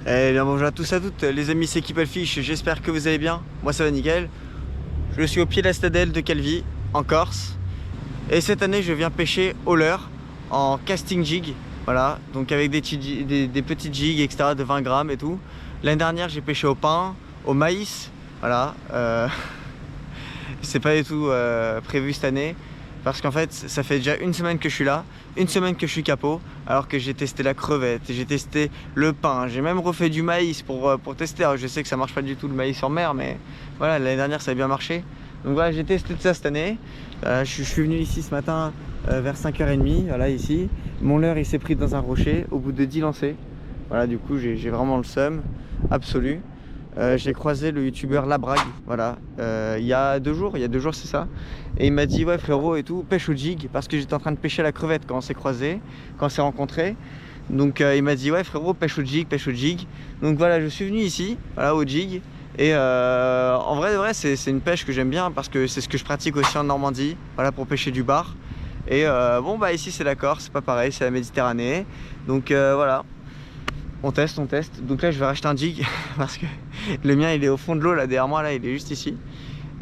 Et bien bonjour à tous et à toutes les amis, c'est Keepelfish, j'espère que vous allez bien. Moi ça va nickel. Je suis au pied de la citadelle de Calvi, en Corse. Et cette année je viens pêcher au leurre en casting jig. Voilà, donc avec des petites jigs, etc. de 20 grammes et tout. L'année dernière j'ai pêché au pain, au maïs. Voilà, c'est pas du tout prévu cette année. Parce qu'en fait, ça fait déjà une semaine que je suis là, une semaine que je suis capot, alors que j'ai testé la crevette, j'ai testé le pain, j'ai même refait du maïs pour tester. Alors je sais que ça marche pas du tout le maïs en mer, mais voilà, l'année dernière ça a bien marché. Donc voilà, j'ai testé tout ça cette année. Je suis venu ici ce matin vers 5h30, voilà ici. Mon leurre il s'est pris dans un rocher au bout de 10 lancers. Voilà, du coup j'ai vraiment le seum absolu. J'ai croisé le youtubeur Labrague, voilà, il y a 2 jours, c'est ça. Et il m'a dit ouais frérot et tout, pêche au jig, parce que j'étais en train de pêcher à la crevette quand on s'est croisé, quand on s'est rencontrés. Donc il m'a dit ouais frérot, pêche au jig, pêche au jig. Donc voilà, je suis venu ici, voilà, au jig. Et en vrai de vrai, c'est une pêche que j'aime bien parce que c'est ce que je pratique aussi en Normandie, voilà, pour pêcher du bar. Et bon bah ici c'est la Corse, c'est pas pareil, c'est la Méditerranée. Donc voilà. On teste. Donc là je vais racheter un jig parce que le mien il est au fond de l'eau là derrière moi, là il est juste ici.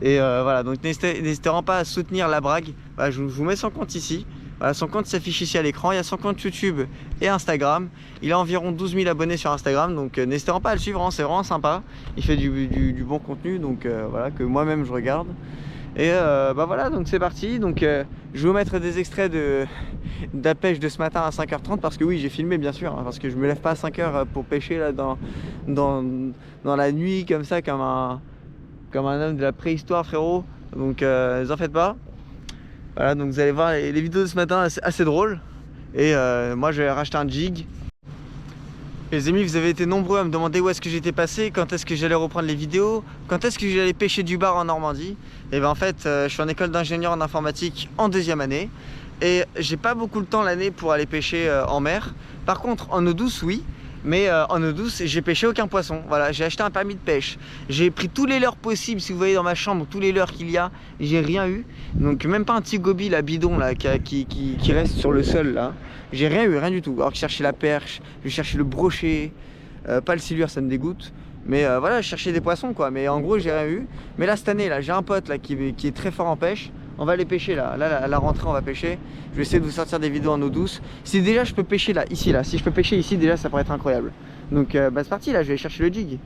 Et voilà, donc n'hésitez vraiment pas à soutenir Labrague. Voilà, je vous mets son compte ici. Voilà, son compte s'affiche ici à l'écran. Il y a son compte YouTube et Instagram. Il a environ 12 000 abonnés sur Instagram. Donc n'hésitez pas à le suivre, hein, c'est vraiment sympa. Il fait du bon contenu, donc voilà, que moi-même je regarde. Et bah voilà, donc c'est parti. Donc je vais vous mettre des extraits de la pêche de ce matin à 5h30 parce que oui, j'ai filmé bien sûr, hein, parce que je me lève pas à 5h pour pêcher là dans la nuit comme ça, comme un homme de la préhistoire, frérot. Donc ne vous en faites pas. Voilà, donc vous allez voir les vidéos de ce matin assez drôles. Et moi je vais racheter un jig. Les amis, vous avez été nombreux à me demander où est-ce que j'étais passé, quand est-ce que j'allais reprendre les vidéos, quand est-ce que j'allais pêcher du bar en Normandie. Et bien en fait, je suis en école d'ingénieur en informatique en 2e année. Et j'ai pas beaucoup le temps l'année pour aller pêcher en mer. Par contre, en eau douce, oui. Mais en eau douce, j'ai pêché aucun poisson. Voilà, j'ai acheté un permis de pêche. J'ai pris tous les leurres possibles. Si vous voyez dans ma chambre tous les leurres qu'il y a, j'ai rien eu. Donc même pas un petit goby, la bidon là, qui reste sur le sol là. J'ai rien eu, rien du tout. Alors que je cherchais la perche, je cherchais le brochet, pas le silure, ça me dégoûte. Mais voilà, je cherchais des poissons quoi. Mais en gros, j'ai rien eu. Mais là cette année là, j'ai un pote là qui est très fort en pêche. On va aller pêcher là. Là, à la rentrée, on va pêcher. Je vais essayer de vous sortir des vidéos en eau douce. Si déjà je peux pêcher là, ici là, si je peux pêcher ici, déjà ça pourrait être incroyable. Donc bah, c'est parti là, je vais chercher le jig.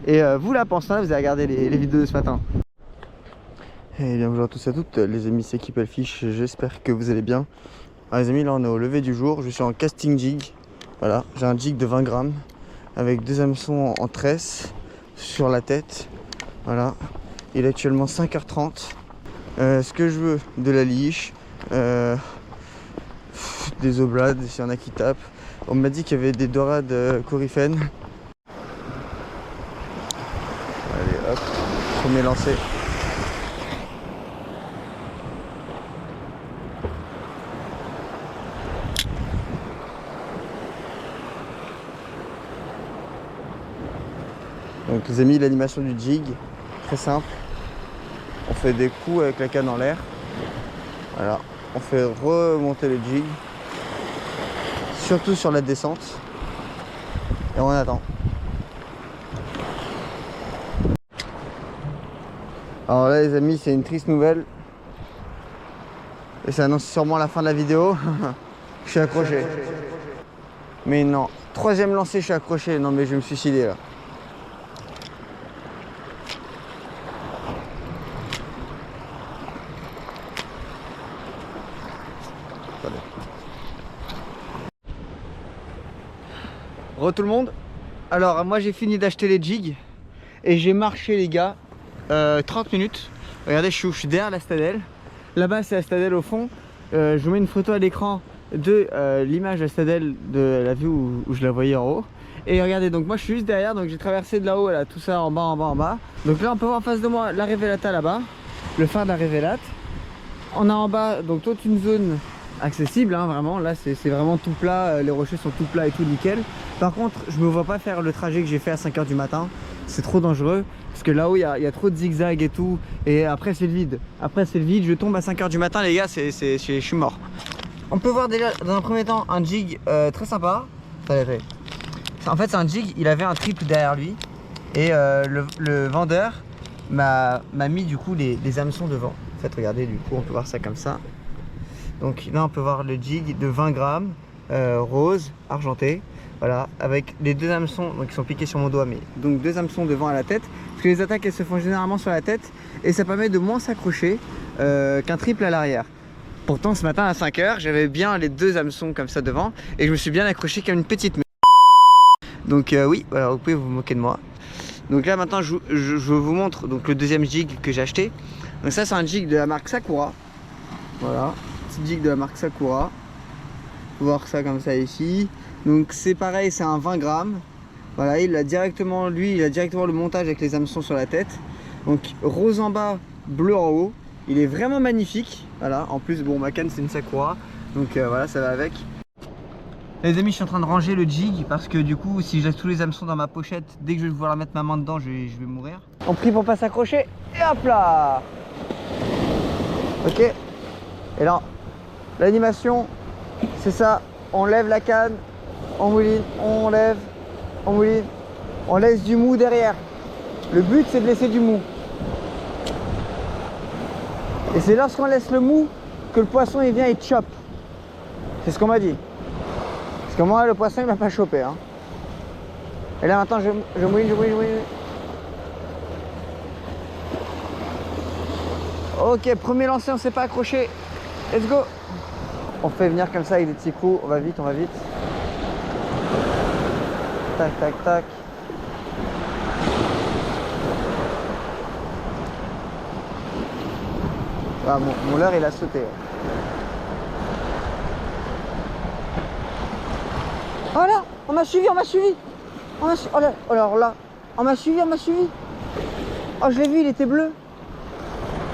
Et vous là, pendant ce temps-là, vous allez regarder les vidéos de ce matin. Et bien bonjour à tous et à toutes, les amis, c'est Keepelfish, j'espère que vous allez bien. Alors, les amis, là on est au lever du jour, je suis en casting jig. Voilà, j'ai un jig de 20 grammes avec 2 hameçons en tresse sur la tête. Voilà, il est actuellement 5h30. Ce que je veux, de la liche, des oblades, s'il y en a qui tapent. On m'a dit qu'il y avait des dorades coryphènes. Allez hop, premier lancer. Donc les amis, l'animation du jig, très simple. On fait des coups avec la canne en l'air. Voilà, on fait remonter le jig, surtout sur la descente. Et on attend. Alors là les amis, c'est une triste nouvelle. Et ça annonce sûrement la fin de la vidéo. Je suis accroché. Mais non, 3e lancé, je suis accroché. Non mais je vais me suicider là. Re tout le monde. Alors moi j'ai fini d'acheter les jigs et j'ai marché les gars 30 minutes. Regardez, je suis derrière la citadelle. Là-bas c'est la citadelle au fond. Je vous mets une photo à l'écran de l'image de la citadelle, de la vue où je la voyais en haut. Et regardez, donc moi je suis juste derrière, donc j'ai traversé de là-haut là, tout ça en bas. Donc là on peut voir en face de moi la Révélata là-bas, le phare de la Révélate. On a en bas donc toute une zone accessible, hein, vraiment. Là c'est vraiment tout plat, les rochers sont tout plats et tout nickel. Par contre je me vois pas faire le trajet que j'ai fait à 5h du matin, c'est trop dangereux parce que là-haut il y a trop de zigzags et tout, et après c'est le vide. Je tombe à 5h du matin les gars, je suis mort. On peut voir déjà dans un premier temps un jig très sympa. Allez. En fait, c'est un jig, il avait un triple derrière lui. Et le vendeur m'a mis du coup les hameçons devant. En fait, regardez, du coup, on peut voir ça comme ça. Donc là, on peut voir le jig de 20 grammes, rose, argenté. Voilà, avec les deux hameçons donc, qui sont piqués sur mon doigt, mais donc 2 hameçons devant à la tête. Parce que les attaques, elles se font généralement sur la tête. Et ça permet de moins s'accrocher qu'un triple à l'arrière. Pourtant, ce matin à 5 h, j'avais bien les 2 hameçons comme ça devant. Et je me suis bien accroché comme une petite. Donc oui, voilà, vous pouvez vous moquer de moi. Donc là maintenant je vous montre donc, le deuxième jig que j'ai acheté. Donc ça c'est un jig de la marque Sakura. Voilà, petit jig de la marque Sakura. Vous voir ça comme ça ici. Donc c'est pareil, c'est un 20 grammes. Voilà, il a directement le montage avec les hameçons sur la tête. Donc rose en bas, bleu en haut. Il est vraiment magnifique. Voilà, en plus bon ma canne c'est une Sakura. Donc voilà, ça va avec. Les amis, je suis en train de ranger le jig parce que du coup, si je laisse tous les hameçons dans ma pochette, dès que je vais devoir mettre ma main dedans, je vais mourir. On prie pour pas s'accrocher et hop là. Ok. Et là, l'animation, c'est ça. On lève la canne, on mouline, on lève, on mouline, on laisse du mou derrière. Le but, c'est de laisser du mou. Et c'est lorsqu'on laisse le mou que le poisson il vient et chope. C'est ce qu'on m'a dit. Parce que moi, le poisson, il m'a pas chopé. Hein. Et là, maintenant, je mouille. Ok, premier lancé, on s'est pas accroché. Let's go. On fait venir comme ça avec des petits coups. On va vite. Tac, tac, tac. Ah, mon leurre, il a sauté. Ouais. Oh là, on m'a suivi. Oh là, alors là, on m'a suivi. Oh, je l'ai vu, il était bleu.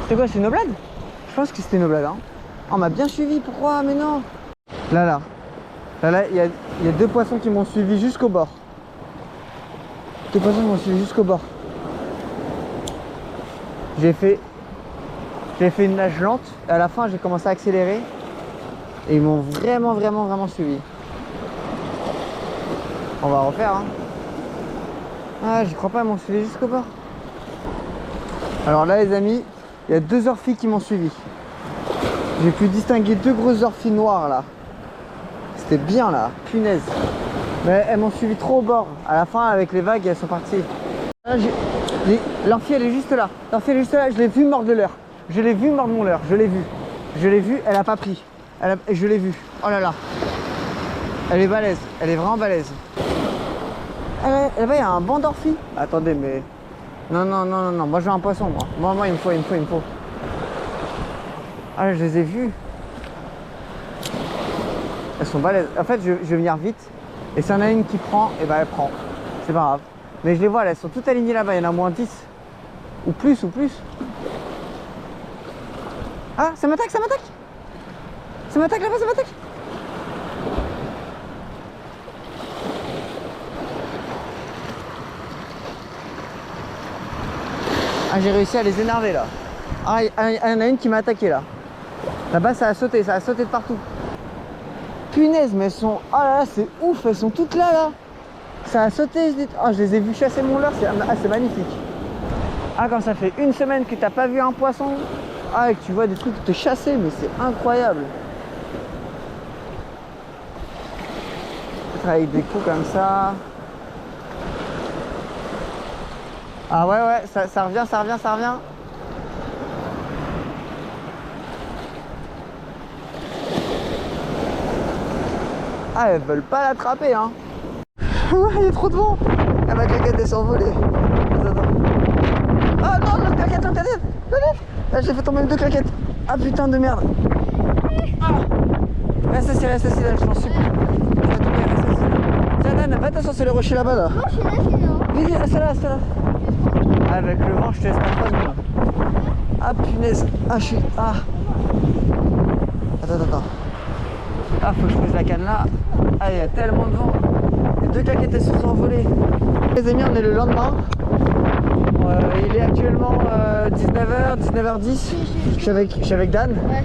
C'était quoi, c'est une oblade? Je pense que c'était une oblade, hein. Oh, on m'a bien suivi, pourquoi? Mais non. Là, il y a 2 poissons qui m'ont suivi jusqu'au bord. 2 poissons qui m'ont suivi jusqu'au bord. J'ai fait une nage lente, et à la fin, j'ai commencé à accélérer. Et ils m'ont vraiment suivi. On va refaire, hein. Ah, j'y crois pas, ils m'ont suivi jusqu'au bord. Alors là, les amis, il y a 2 orphies qui m'ont suivi. J'ai pu distinguer 2 grosses orphies noires là. C'était bien là, punaise. Mais elles m'ont suivi trop au bord. À la fin, avec les vagues, elles sont parties. L'orphie, elle est juste là. Je l'ai vu mordre le leurre. Je l'ai vu mordre mon leurre. Je l'ai vu, elle a pas pris. Je l'ai vu. Oh là là. Elle est balèze. Elle est vraiment balèze. Là-bas, il y a un banc d'orphies. Attendez, mais... Non. Moi, je veux un poisson, moi. Moi, il me faut. Ah, je les ai vus. Elles sont balèzes. En fait, je vais venir vite. Et s'il y en a une qui prend, et ben elle prend. C'est pas grave. Mais je les vois, là, elles sont toutes alignées là-bas. Il y en a moins 10. Ou plus. Ah, ça m'attaque. Ça m'attaque là-bas. Ah, j'ai réussi à les énerver là. Ah, il y en a une qui m'a attaqué là. Là-bas, ça a sauté de partout. Punaise, mais elles sont... Oh là là, c'est ouf, elles sont toutes là. Ça a sauté. Oh, je les ai vues chasser mon leurre, c'est magnifique. Ah, quand ça fait 1 semaine que t'as pas vu un poisson, ah, et que tu vois des trucs te chasser, mais c'est incroyable. Peut-être avec des coups comme ça. Ah ouais, ça revient. Ah, elles veulent pas l'attraper, hein. Ouais, il y a trop de vent. Ah, ma claquette est s'envolée. Attends. Ah non, l'autre claquette. Là, j'ai fait tomber 2 claquettes. Ah putain de merde. Ah. Reste assis là, je m'en supplie. Je vais tomber, reste assis. Tiens, Dan, fais attention, c'est le rocher là-bas là. Non, je suis là. Viens, reste là. Ah, avec le vent, je te laisse pas de moi. Ah punaise. Ah, je suis... Ah. Attends. Ah, faut que je pose la canne là. Ah, il y a tellement de vent. Les 2 claquettes elles se sont envolées. Les amis, on est le lendemain. Il est actuellement 19h10. Je suis avec Dan. Ouais,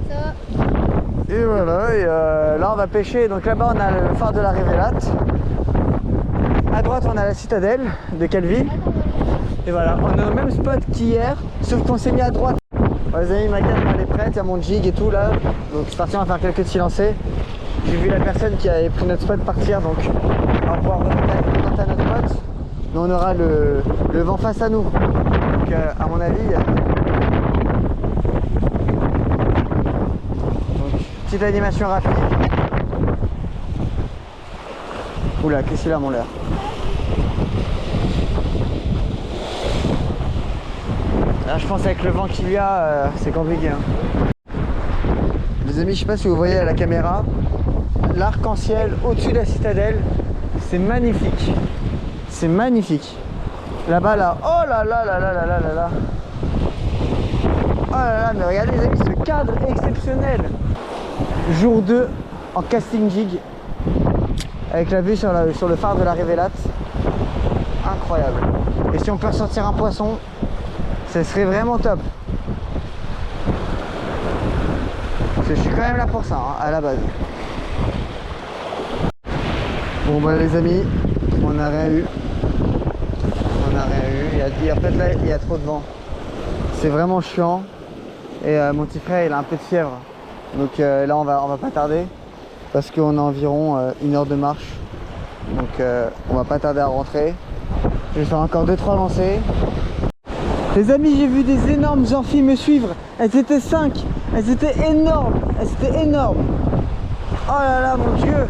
ça va. Et voilà, et là on va pêcher. Donc là-bas on a le phare de la Révélate. droite, on a la citadelle de Calvi. Et voilà, on est au même spot qu'hier, sauf qu'on s'est mis à droite. Bon, les amis, ma cam elle est prête, il y a mon jig et tout là. Donc c'est parti, on va faire quelques petits lancers. J'ai vu la personne qui avait pris notre spot partir, donc on va pouvoir remonter à notre spot. Mais on aura le vent face à nous. Donc à mon avis... Donc, petite animation rapide. Oula, qu'est-ce qu'il a mon l'air? Là je pense avec le vent qu'il y a, c'est compliqué. Hein. Les amis, je sais pas si vous voyez à la caméra, l'arc-en-ciel au-dessus de la citadelle, c'est magnifique. C'est magnifique. Là-bas là, oh là là là là là là là là. Oh là là, mais regardez les amis, ce cadre exceptionnel. Jour 2 en casting jig. Avec la vue sur le phare de la Révélate. Incroyable. Et si on peut ressortir un poisson, ce serait vraiment top. Parce que je suis quand même là pour ça, hein, à la base. Bon bah les amis, on n'a rien eu. On n'a rien eu. En fait là, il y a trop de vent. C'est vraiment chiant. Et mon petit frère, il a un peu de fièvre. Donc là, on va pas tarder. Parce qu'on a environ 1 heure de marche. Donc on va pas tarder à rentrer. Je vais faire encore 2-3 lancers. Les amis, j'ai vu des énormes amphis me suivre. Elles étaient 5. Elles étaient énormes. Elles étaient énormes. Oh là là, mon Dieu.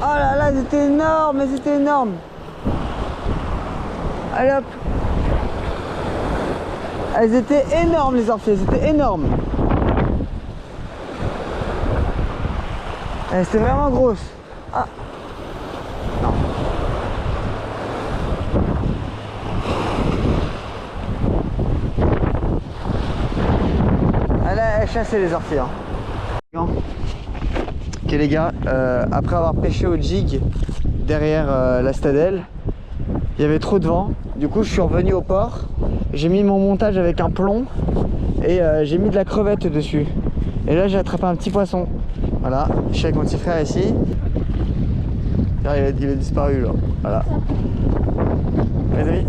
Oh là là, elles étaient énormes. Elles étaient énormes. Allez hop. Elles étaient énormes, les amphis. Elles étaient énormes. Elles étaient vraiment grosses. Ah. Non. Elle chassait les orties. Hein. Ok les gars, après avoir pêché au jig derrière la citadelle, il y avait trop de vent. Du coup je suis revenu au port. J'ai mis mon montage avec un plomb et j'ai mis de la crevette dessus. Et là j'ai attrapé un petit poisson. Voilà, je suis avec mon petit frère ici. Il a disparu là. Voilà. Les amis,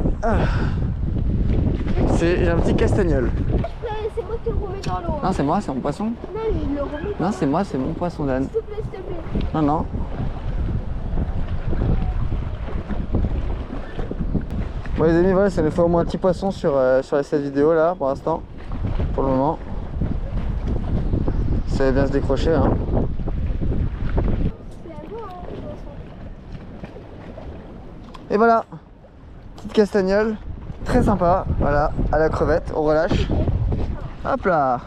j'ai un petit castagnol. C'est moi qui le remets dans l'eau. Non, c'est moi, c'est mon poisson. Non, je le remets. Non, c'est moi, c'est mon poisson, Dan. S'il te plaît, s'il te plaît. Non, non. Bon les amis, voilà, ça nous fait au moins un petit poisson sur cette vidéo là pour l'instant. Pour le moment. Ça va bien se décrocher hein. Et voilà, petite castagnole, très sympa, voilà, à la crevette, on relâche. Hop là.